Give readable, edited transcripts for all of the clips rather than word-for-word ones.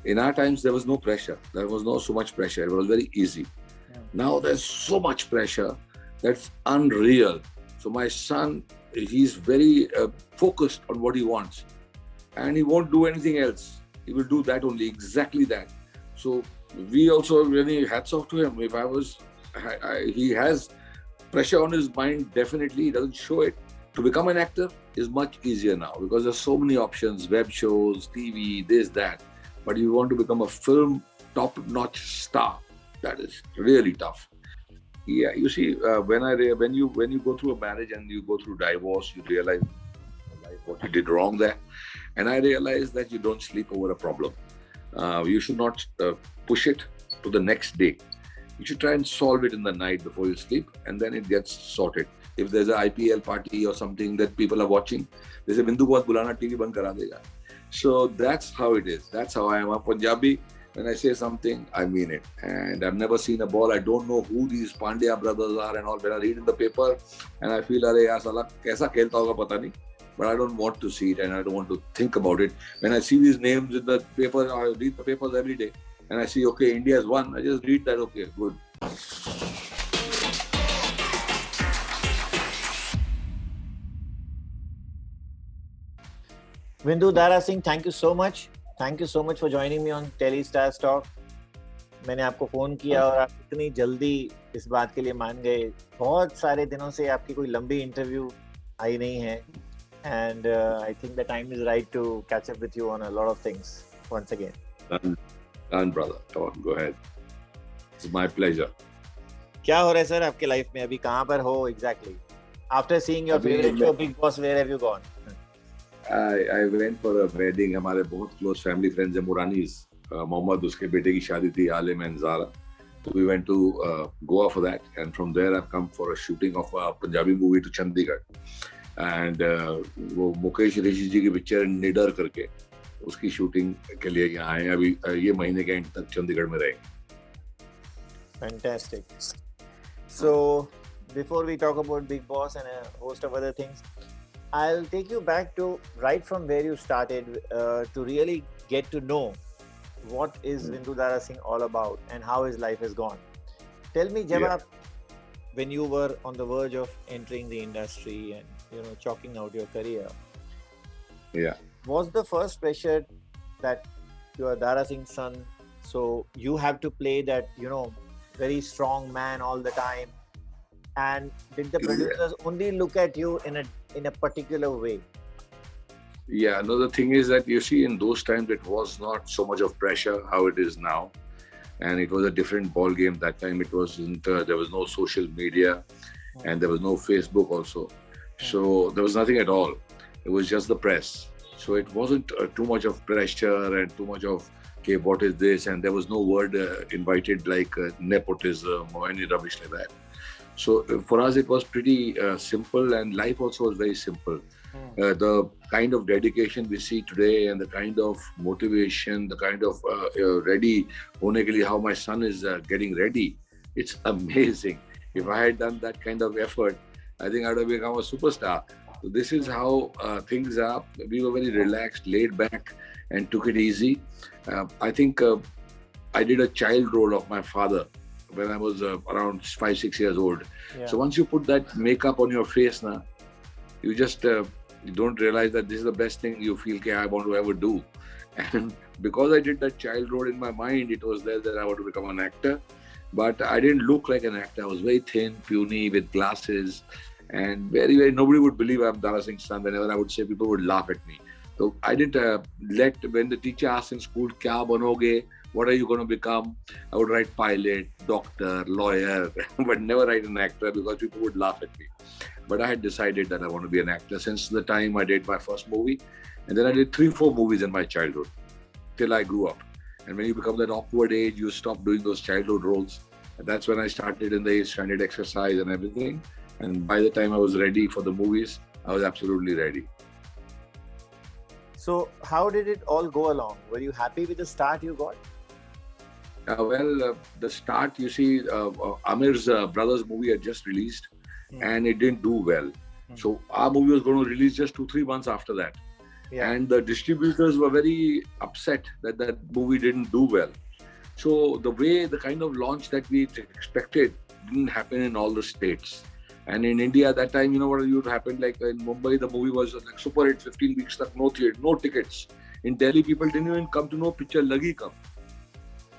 In our times, there was no pressure. There was no so much pressure. It was very easy. Yeah. Now there's so much pressure that's unreal. So my son, he's very focused on what he wants, and he won't do anything else. He will do that only, exactly that. So we also really hats off to him. If he has pressure on his mind, definitely he doesn't show it. To become an actor is much easier now because there's so many options, web shows, TV, this, that. But you want to become a film top-notch star, that is really tough. Yeah, you see, when you go through a marriage and you go through divorce, you realize what you did wrong there. And I realized that you don't sleep over a problem. You should not push it to the next day. You should try and solve it in the night before you sleep, and then it gets sorted. If there's an IPL party or something that people are watching, they say, Vindu bahut bulana, TV band kara dega. So that's how it is. That's how I am. I'm Punjabi. When I say something, I mean it. And I've never seen a ball. I don't know who these Pandya brothers are and all. When I read in the paper, and I feel, arey yaar, sala, kaisa khelta hoga pata nahi. But I don't want to see it and I don't want to think about it. When I see these names in the paper, I read the papers every day. And I see, okay, India has won. I just read that, okay, good. Vindu Dara Singh, thank you so much. Thank you so much for joining me on Telestars Talk. मैंने आपको phone किया और आप इतनी जल्दी इस बात के लिए मान गए. बहुत सारे दिनों से आपकी कोई लंबी इंटरव्यू आई नहीं है. And I think the time is right to catch up with you on a lot of things once again. Done, brother. Come on, go ahead. It's my pleasure. क्या हो रहा है सर आपके life में? अभी कहाँ पर हो exactly? After seeing your favorite show, Big Boss, where have you gone? I went for a wedding. हमारे बहुत close family friends हैं, Muranis. मोहम्मद, उसके बेटे की शादी थी, आलिम and Zara. So we went to Goa for that, and from there I've come for a shooting of a Punjabi movie to Chandigarh. And वो मुकेश ऋषि जी की पिक्चर निडर करके उसकी शूटिंग के लिए यहाँ आए. अभी ये महीने के एंड तक चंडीगढ़ में रहेंगे. Fantastic. So before we talk about Big Boss and a host of other things, I'll take you back to right from where you started to really get to know what is Vindu Dara Singh all about and how his life has gone. Tell me, when you were on the verge of entering the industry and chalking out your career, was the first pressure that you are Dara Singh's son, so you have to play that very strong man all the time, and did the producers only look at you in a particular way? Yeah, another thing is that you see, in those times it was not so much of pressure how it is now, and it was a different ball game. That time it wasn't there was no social media, and there was no Facebook also, so there was nothing at all. It was just the press, so it wasn't too much of pressure and too much of, okay, what is this, and there was no word invited like nepotism or any rubbish like that. So for us it was pretty simple, and life also was very simple. The kind of dedication we see today and the kind of motivation, the kind of ready hone ke liye, how my son is getting ready, it's amazing. If I had done that kind of effort, I think I would have become a superstar. So this is how things are. We were very relaxed, laid back, and took it easy. I think I did a child role of my father when I was around 5-6 years old. So once you put that makeup on your face now, you just you don't realize that this is the best thing you feel I want to ever do. And because I did that child role in my mind, it was there that I want to become an actor. But I didn't look like an actor. I was very thin, puny, with glasses, and very, very, nobody would believe I'm Dara Singh's son. Whenever I would say, people would laugh at me. So I didn't when the teacher asked in school, kya banoge, what are you going to become? I would write pilot, doctor, lawyer, but never write an actor because people would laugh at me. But I had decided that I want to be an actor since the time I did my first movie. And then I did 3-4 movies in my childhood till I grew up. And when you become that awkward age, you stop doing those childhood roles. And that's when I started in the age, I did exercise and everything. And by the time I was ready for the movies, I was absolutely ready. So how did it all go along? Were you happy with the start you got? The start, you see, Amir's brother's movie had just released and it didn't do well. So our movie was going to release just 2-3 months after that. and the distributors were very upset that that movie didn't do well. So the kind of launch that we expected didn't happen in all the states. And in India at that time, you know what would happen? Like in Mumbai, the movie was like super hit, 15 weeks, stuck, no theater, no tickets. In Delhi, people didn't even come to know picture lagi kab.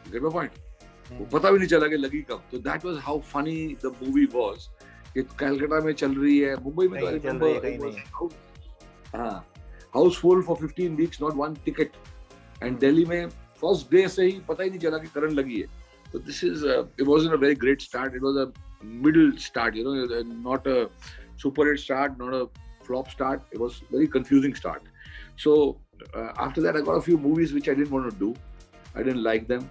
You get my point? पता भी नहीं चला कि लगी कब. So that was how funny the movie was. कि कलकत्ता में चल रही है, मुंबई में तो चल रही है कहीं नहीं. हाँ, houseful for 15 weeks, not one ticket. And Delhi में first day से ही पता ही नहीं चला कि करंट लगी है. So this is it wasn't a very great start. It was a middle start, you know, not a super hit start, not a flop start. It was very confusing start. So after that, I got a few movies which I didn't want to do. I didn't like them.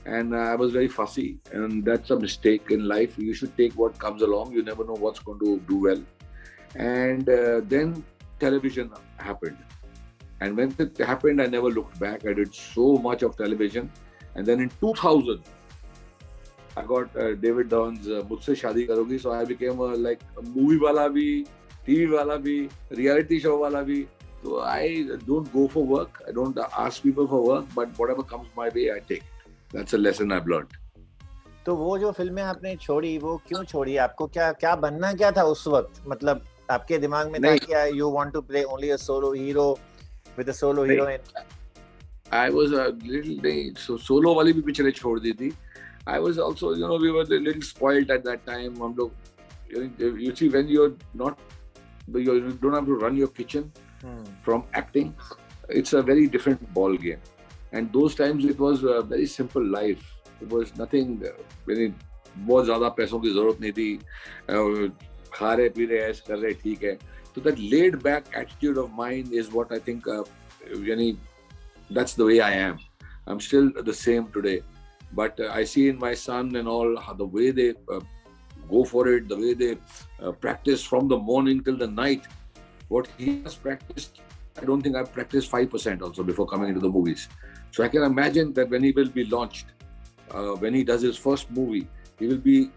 And I was very fussy, and that's a mistake in life. You should take what comes along. You never know what's going to do well. And then television happened. And when it happened, I never looked back. I did so much of television. And then in 2000, I got David Dhawan's Mujhse Shaadi Karogi. So I became like a movie wala bhi, TV wala bhi, reality show wala bhi. So I don't go for work. I don't ask people for work, but whatever comes my way, I take. That's a lesson I've learned. तो वो जो फिल्में आपने छोड़ी, वो क्यों छोड़ी? आपको क्या बनना क्या था उस वक्त? मतलब आपके दिमाग में था क्या you want to play only a solo hero with a solo heroine? I was a little so solo वाली भी पिक्चरें छोड़ दी थी. I was also, you know, we were a little spoiled at that time. हम लोग, you see, when you don't have to run your kitchen from acting, it's a very different ball game. And those times it was a very simple life. It was nothing, बहुत ज़्यादा पैसों की ज़रूरत नहीं थी. खा रहे पी रहे ऐसे कर रहे ठीक है. So that laid back attitude of mine is what I think, that's the way I am. I'm still the same today. But I see in my son and all how the way they go for it, the way they practice from the morning till the night. What he has practiced, I don't think I've practiced 5% also before coming into the movies. So I can imagine that when he will be launched, when he does his first movie, he will be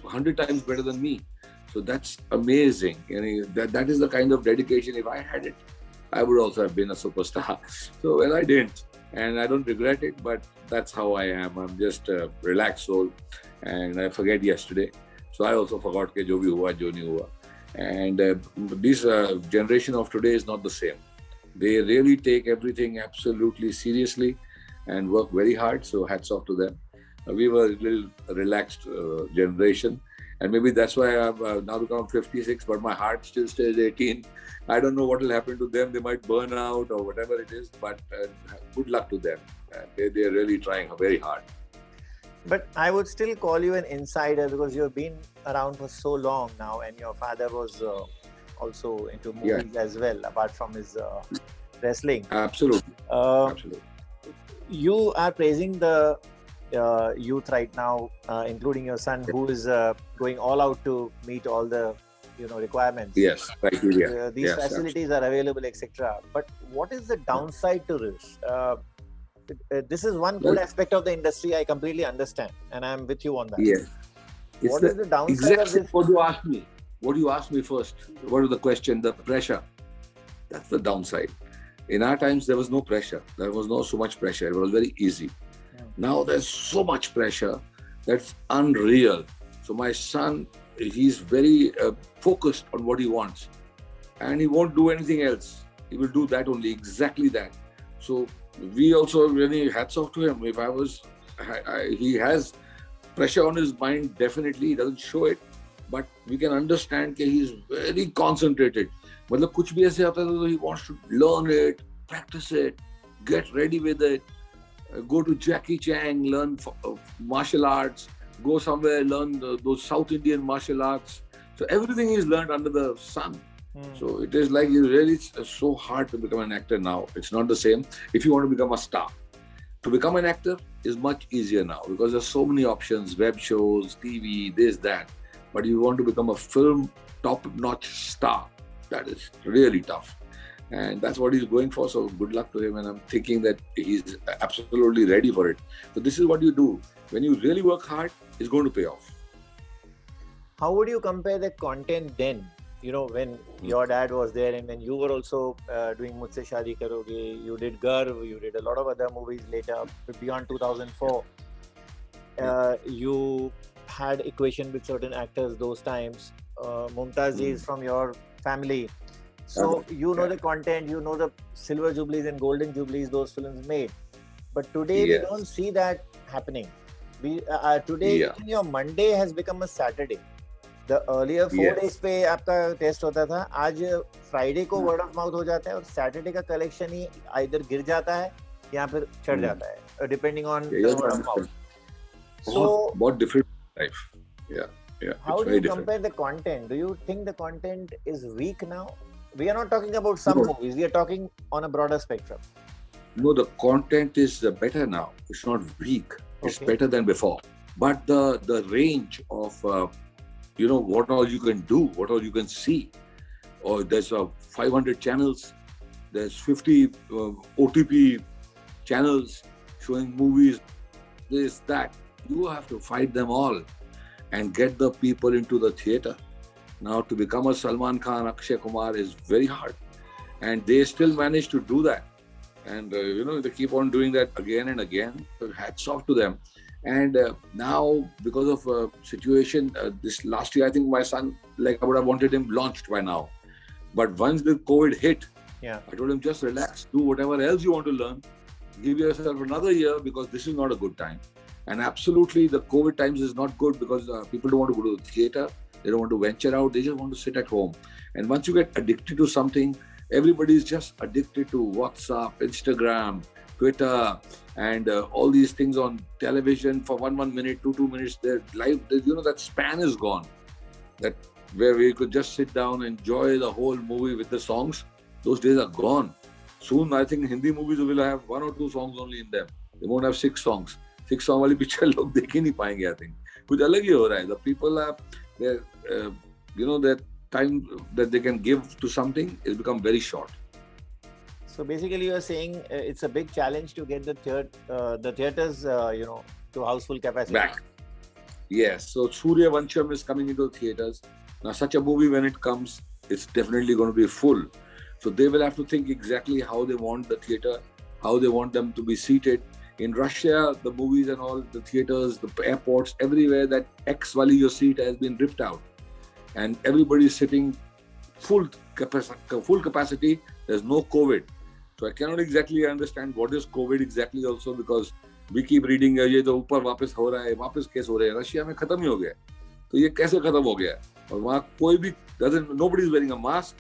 100 times better than me. So that's amazing. That is the kind of dedication. If I had it, I would also have been a superstar. So well, I didn't, and I don't regret it. But that's how I am. I'm just a relaxed soul, and I forget yesterday. So I also forgot ke jo bhi hua, jo nahi hua. And this generation of today is not the same. They really take everything absolutely seriously and work very hard. So hats off to them. We were a little relaxed generation. And maybe that's why I've now become 56, but my heart still stays 18. I don't know what will happen to them. They might burn out or whatever it is, but good luck to them. They're really trying very hard. But I would still call you an insider because you've been around for so long now, and your father was also into movies as well, apart from his wrestling. Absolutely. Absolutely. You are praising the youth right now, including your son, who is going all out to meet all the requirements. Yes, criteria. These facilities are available, etc. But what is the downside to this? This is one good aspect of the industry. I completely understand, and I'm with you on that. Yes. What is the downside of this? What you asked me first. What was the question? The pressure. That's the downside. In our times, there was no pressure. There was not so much pressure. It was very easy. Now there's so much pressure that's unreal. So my son, he's very focused on what he wants, and he won't do anything else. He will do that only, exactly that. So we also really hats off to him. If he has pressure on his mind, definitely he doesn't show it, but we can understand that he's very concentrated. मतलब कुछ भी ऐसे आता है तो he wants to learn it, practice it, get ready with it. Go to Jackie Chan, learn martial arts, go somewhere, learn those South Indian martial arts. So everything is learned under the sun. So it is like it's so hard to become an actor now. It's not the same if you want to become a star. To become an actor is much easier now because there's so many options, web shows, TV, this, that. But you want to become a film top-notch star, that is really tough. And that's what he's going for. So good luck to him. And I'm thinking that he's absolutely ready for it. So this is what you do. When you really work hard, it's going to pay off. How would you compare the content then when your dad was there, and when you were also doing Mujhse Shaadi Karoge, you did Garv, you did a lot of other movies later beyond 2004. You had equation with certain actors those times. Mumtaz is from your family, so you know the content, you know the silver jubilees and golden jubilees those films made. But today we don't see that happening. Today even your Monday has become a Saturday. The earlier 4 days पे आपका test होता था, आज Friday को word of mouth हो जाता है और सैटरडे का कलेक्शन ही आइदर गिर जाता है या फिर चढ़ जाता है, depending on word of mouth. So बहुत different life. How do you compare the content? Do you think the content is weak now? We are not talking about some movies, we are talking on a broader spectrum. No, the content is better now. It's not weak. It's better than before. But the range of what all you can do, what all you can see. Or there's 500 channels. There's 50 OTP channels showing movies. This, that. You have to fight them all and get the people into the theater. Now, to become a Salman Khan, Akshay Kumar is very hard. And they still manage to do that. And, they keep on doing that again and again. So hats off to them. And now, because of situation, this last year, I think my son, I would have wanted him launched by now. But once the COVID hit, I told him, just relax, do whatever else you want to learn. Give yourself another year because this is not a good time. And absolutely, the COVID times is not good because people don't want to go to the theater. They don't want to venture out. They just want to sit at home. And once you get addicted to something, everybody is just addicted to WhatsApp, Instagram, Twitter, and all these things on television for 1 minute, 2 minutes. Their life, that span is gone. That where we could just sit down and enjoy the whole movie with the songs. Those days are gone. Soon, I think Hindi movies will have 1 or 2 songs only in them. They won't have 6 songs. 6 song वाली picture लोग देख ही नहीं पाएंगे. I think कुछ अलग ही हो रहा है. The people are, their time that they can give to something is become very short. So basically, you are saying it's a big challenge to get the theaters, to houseful capacity. Back. Yes. So Surya Vansham is coming into the theaters. Now, such a movie, when it comes, it's definitely going to be full. So they will have to think exactly how they want the theater, how they want them to be seated. In Russia, the movies and all, the theaters, the airports, everywhere, that X wali your seat has been ripped out. And everybody is sitting full capacity. There's no COVID. So I cannot exactly understand what is COVID exactly also, because we keep reading ये तो ऊपर वापस हो रहा है, वापस case हो रहे हैं. रशिया में खत्म ही हो गया. तो ये कैसे खत्म हो गया? और वहाँ कोई भी nobody is wearing a mask.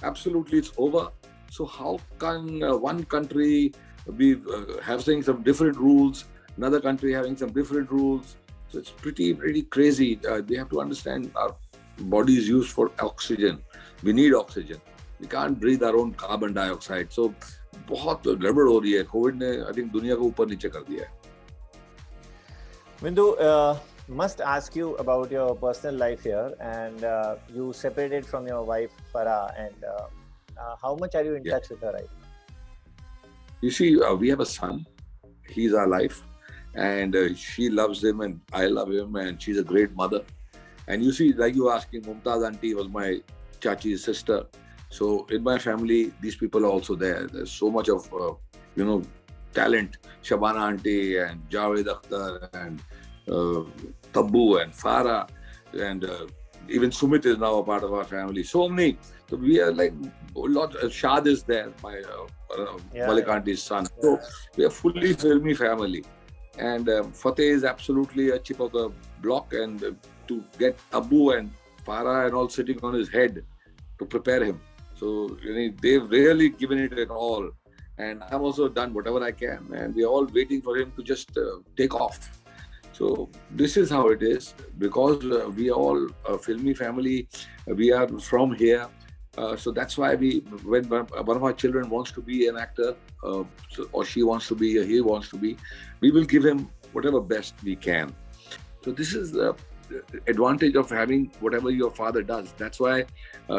Absolutely, it's over. So how can one country be having some different rules, another country having some different rules? So it's pretty crazy. They have to understand our body is used for oxygen. We need oxygen. We can't breathe our own carbon dioxide. So बहुत गड़बड़ हो रही है. Covid ने I think दुनिया को ऊपर नीचे कर दिया है. Vindu, must ask you about your personal life here, and you separated from your wife Farah, and how much are you in touch with her right now? You see, we have a son. He's our life, and she loves him, and I love him, and she's a great mother. And you see, like you were asking, Mumtaz auntie was my chachi's sister. So in my family, these people are also there. There's so much of, talent. Shabana auntie and Javed Akhtar and Tabbu and Farah, and even Sumit is now a part of our family. So many. So we are like a lot. Shad is there, my Malik auntie's son. So we are fully filmy family. And Fateh is absolutely a chip of the block, and to get Abu and Farah and all sitting on his head to prepare him. So they've really given it an all. And I've also done whatever I can, and we're all waiting for him to just take off. So this is how it is, because we are all a filmy family. We are from here. So that's why when one of our children wants to be an actor, or she wants to be, or he wants to be, we will give him whatever best we can. So this is the advantage of having whatever your father does. That's why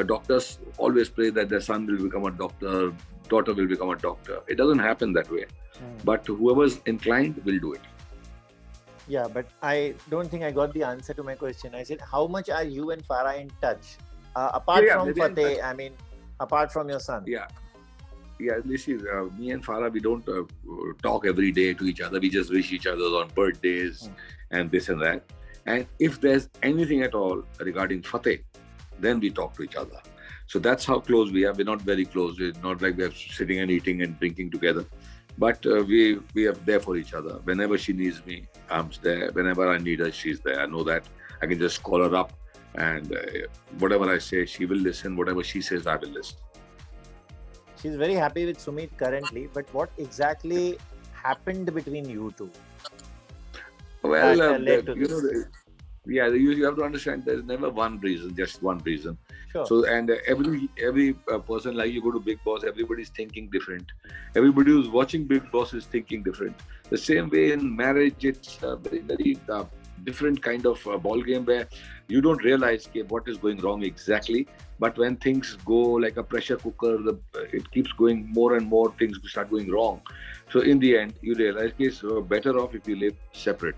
doctors always pray that their son will become a doctor, daughter will become a doctor. It doesn't happen that way. But whoever's inclined will do it. Yeah, but I don't think I got the answer to my question. I said, how much are you and Farah in touch Apart from maybe Fateh, I mean, apart from your son. yeah. Yeah, you see, me and Farah, we don't talk every day to each other. We just wish each other on birthdays and this and that. And if there's anything at all regarding Fateh, then we talk to each other. So that's how close we are. We're not very close. We're not like we're sitting and eating and drinking together. But we are there for each other. Whenever she needs me, I'm there. Whenever I need her, she's there. I know that. I can just call her up, and whatever I say, she will listen. Whatever she says, I will listen. She's very happy with Sumit currently, but what exactly happened between you two? Well, you you have to understand there's never one reason, just one reason. Sure. So, and every person, like you go to Big Boss, everybody's thinking different. Everybody who's watching Big Boss is thinking different. The same way in marriage, it's a very different kind of ball game where you don't realize what is going wrong exactly. But when things go like a pressure cooker, it keeps going more and more, things start going wrong. So in the end, you realize it's better off if you live separate.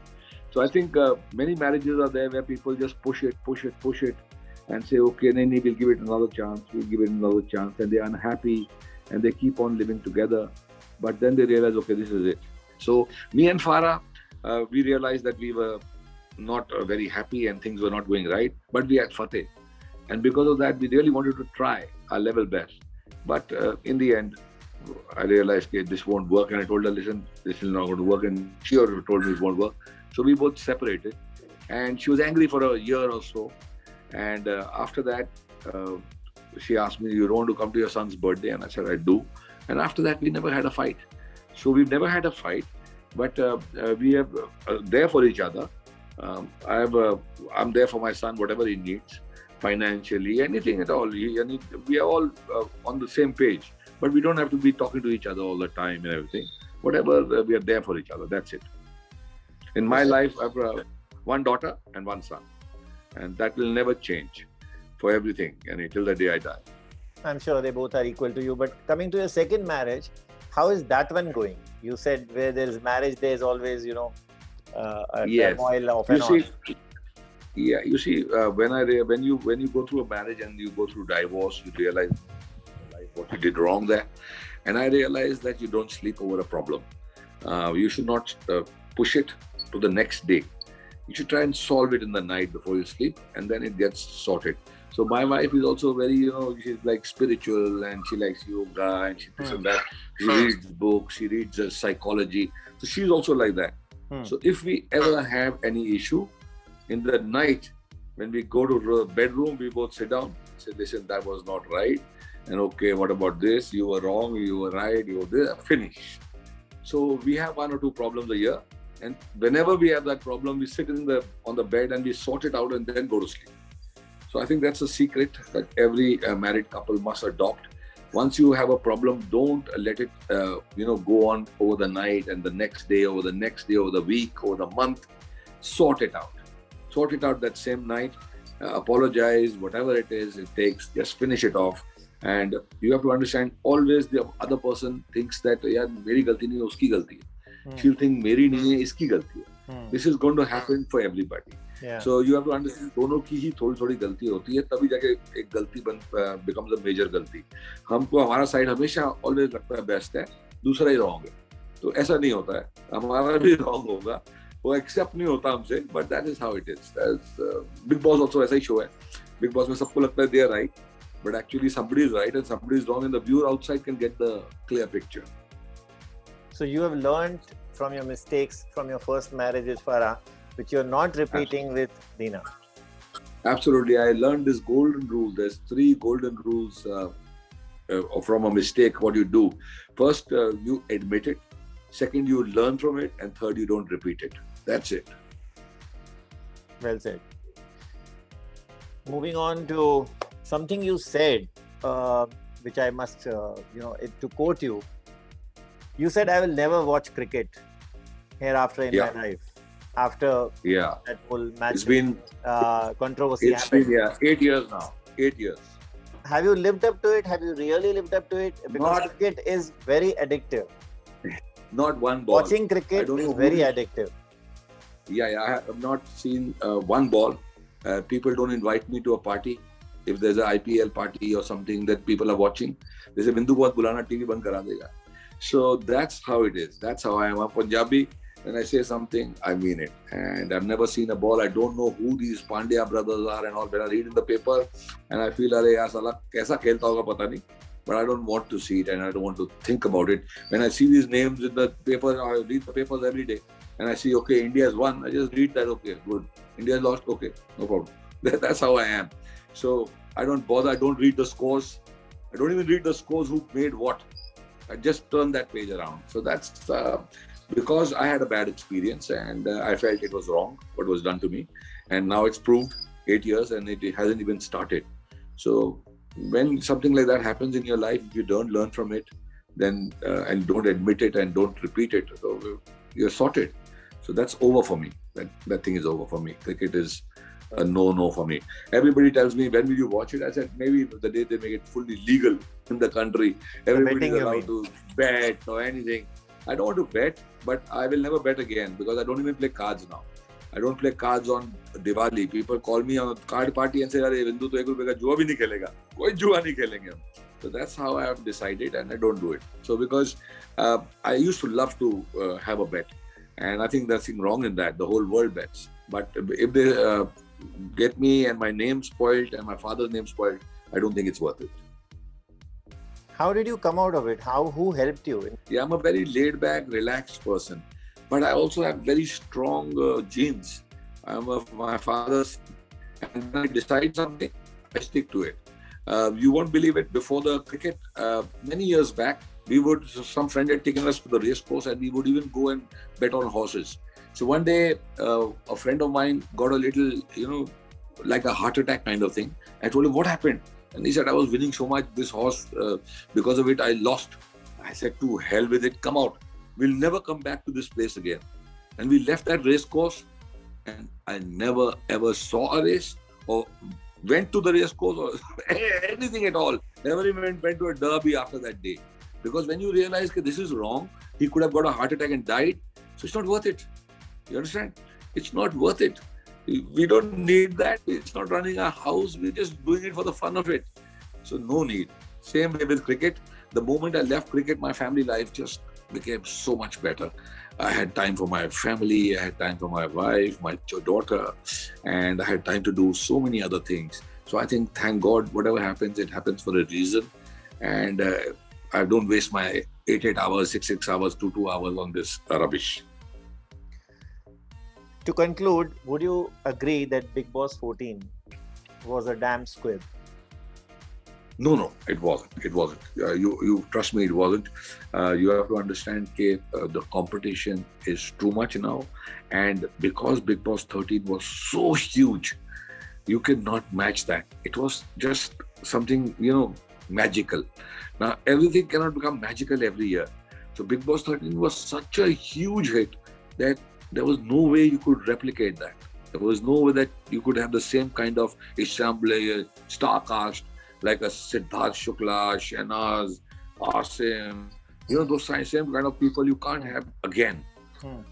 So I think many marriages are there where people just push it, and say, okay, then we'll give it another chance, and they're unhappy, and they keep on living together. But then they realize, okay, this is it. So me and Farah, we realized that we were not very happy and things were not going right, but we had Fateh. And because of that, we really wanted to try our level best. But in the end, I realized, okay, this won't work. And I told her, listen, this is not going to work. And she also told me it won't work. So we both separated. And she was angry for a year or so. And after that, she asked me, you don't want to come to your son's birthday? And I said, I do. And after that, we never had a fight. So we've never had a fight. But we are there for each other. I'm there for my son, whatever he needs. Financially, anything at all. We are all on the same page, but we don't have to be talking to each other all the time and everything. Whatever, we are there for each other. That's it. In my life, I have one daughter and one son, and that will never change for everything, and until the day I die. I'm sure they both are equal to you. But coming to your second marriage, how is that one going? You said where there is marriage, there is always, a turmoil off and on. Yeah, you see, when you go through a marriage and you go through divorce, you realize what you did wrong there. And I realized that you don't sleep over a problem. You should not push it to the next day. You should try and solve it in the night before you sleep, and then it gets sorted. So my wife is also very, she's like spiritual, and she likes yoga, and she this and that. She reads books, she reads psychology. So she's also like that. So if we ever have any issue, in the night, when we go to the bedroom, we both sit down, say, listen, that was not right. And okay, what about this? You were wrong, you were right, you were there, finish. So we have one or two problems a year. And whenever we have that problem, we sit on the bed and we sort it out and then go to sleep. So I think that's a secret that every married couple must adopt. Once you have a problem, don't let it, go on over the night and the next day, over the week, over the month. Sort it out. Sort it out that same night, apologize, whatever it is, it takes, just finish it off. And you have to understand, always the other person thinks that, yeah, meri galti nahi hai, uski galti hai. She'll think, meri nahi hai, iski galti hai. This is going to happen for everybody. Yeah. So you have to understand, दोनों की ही थोड़ी गलती होती है, तभी जाके एक गलती becomes a major गलती. हमको हमारा साइड हमेशा always लगता है बेस्ट है, दूसरा ही रॉन्ग है. तो ऐसा नहीं होता है, हमारा भी रॉन्ग होगा. वो एक्सेप्ट नहीं होता हमसे, but that is how it is. Bigg Boss also ऐसा ही शो है. बिग बॉस में सबको लगता है they are right, but actually somebody is right and somebody is wrong, and the viewer outside can get the clear picture. So you have learned from your mistakes from your first marriage with Farah, which you're not repeating with Dina. Absolutely. I learned this golden rule. There's 3 golden rules from a mistake, what you do. First, you admit it. Second, you learn from it. And third, you don't repeat it. That's it. Well said. Moving on to something you said, which I must, to quote you. You said, I will never watch cricket hereafter in my life. After that whole match, it's been controversy it's happened. been 8 years now. 8 years. Have you lived up to it? Have you really lived up to it? Because cricket is very addictive. Not one ball. Watching cricket is very addictive. Yeah, I have not seen one ball. People don't invite me to a party. if there's an IPL party or something that people are watching, they say, Vindu bahut bulana, TV band kara dega. So that's how it is. That's how I am. I'm Punjabi. When I say something, I mean it. And I've never seen a ball. I don't know who these Pandya brothers are and all. When I read in the paper and I feel, Arey yaar, sala, kaisa khelta hoga pata nahi. But I don't want to see it and I don't want to think about it. When I see these names in the paper, I read the papers every day. And I see, okay, India's won. I just read that, okay, good. India's lost, okay, no problem. That's how I am. So I don't bother. I don't read the scores. I don't even read the scores who made what. I just turn that page around. So that's because I had a bad experience and I felt it was wrong what was done to me. And now it's proved 8 years and it hasn't even started. So when something like that happens in your life, if you don't learn from it, then and don't admit it and don't repeat it, so you're sorted. So that's over for me. That thing is over for me. Cricket is a no for me. Everybody tells me, when will you watch it? I said, maybe the day they make it fully legal in the country. Everybody's allowed to bet or anything. I don't want to bet, but I will never bet again because I don't even play cards now. I don't play cards on Diwali. People call me on a card party and say, "Arey Vindu, to ₹1 ka jua bhi nahi khelega. Koi jua nahi khelenge hum." So that's how I have decided, and I don't do it. So because I used to love to have a bet, and I think there's nothing wrong in that. The whole world bets, but if they get me and my name spoiled and my father's name spoiled, I don't think it's worth it. How did you come out of it? Who helped you? Yeah, I'm a very laid back, relaxed person, but I also have very strong genes. I'm of my father's, and when I decide something, I stick to it. You won't believe it. Before the cricket, many years back, some friend had taken us to the race course and we would even go and bet on horses. So one day, a friend of mine got a little, like a heart attack kind of thing. I told him, what happened? And he said, I was winning so much, this horse, because of it, I lost. I said, to hell with it, come out. We'll never come back to this place again. And we left that race course and I never ever saw a race or went to the race course or anything at all. Never even went to a derby after that day. Because when you realize that this is wrong, he could have got a heart attack and died. So it's not worth it. You understand? It's not worth it. We don't need that. It's not running a house. We're just doing it for the fun of it. So no need. Same way with cricket. The moment I left cricket, my family life just became so much better. I had time for my family. I had time for my wife, my daughter, and I had time to do so many other things. So I think, thank God, whatever happens, it happens for a reason. And I don't waste my 8 hours, 6 hours, 2 hours on this rubbish. To conclude, would you agree that Bigg Boss 14 was a damn squib? No, it wasn't. It wasn't. You trust me, it wasn't. You have to understand that the competition is too much now. And because Bigg Boss 13 was so huge, you cannot match that. It was just something, magical. Now, everything cannot become magical every year. So Bigg Boss 13 was such a huge hit that there was no way you could replicate that. There was no way that you could have the same kind of ensemble, star cast, like a Siddharth Shukla-Shehnaaz, Asim, those same kind of people you can't have again.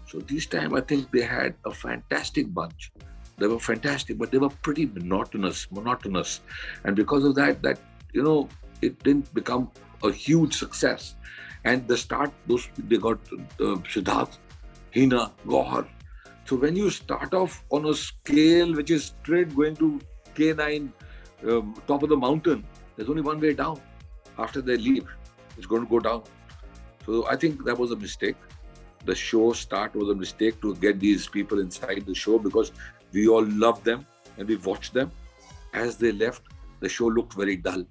So this time I think they had a fantastic bunch. They were fantastic, but they were pretty monotonous. And because of that, it didn't become a huge success. And the start, they got Siddharth, Hina, Gohar. So when you start off on a scale which is straight going to K9, top of the mountain, there's only one way down. After they leave, it's going to go down. So I think that was a mistake. The show start was a mistake to get these people inside the show because we all loved them and we watched them. As they left, the show looked very dull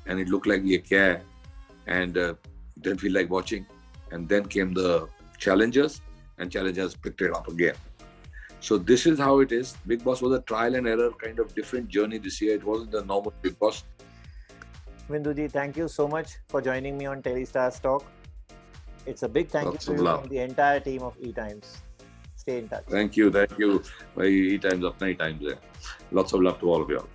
and it looked like ye kya hai, and didn't feel like watching. And then came the challengers and challengers picked it up again. So this is how it is. Bigg Boss was a trial and error kind of different journey this year. It wasn't the normal Bigg Boss. Vinduji, thank you so much for joining me on Telestars Talk. It's a big thank you to you and the entire team of E-Times. Stay in touch. Thank you. E-Times, apna E-Times. Lots of love to all of you all.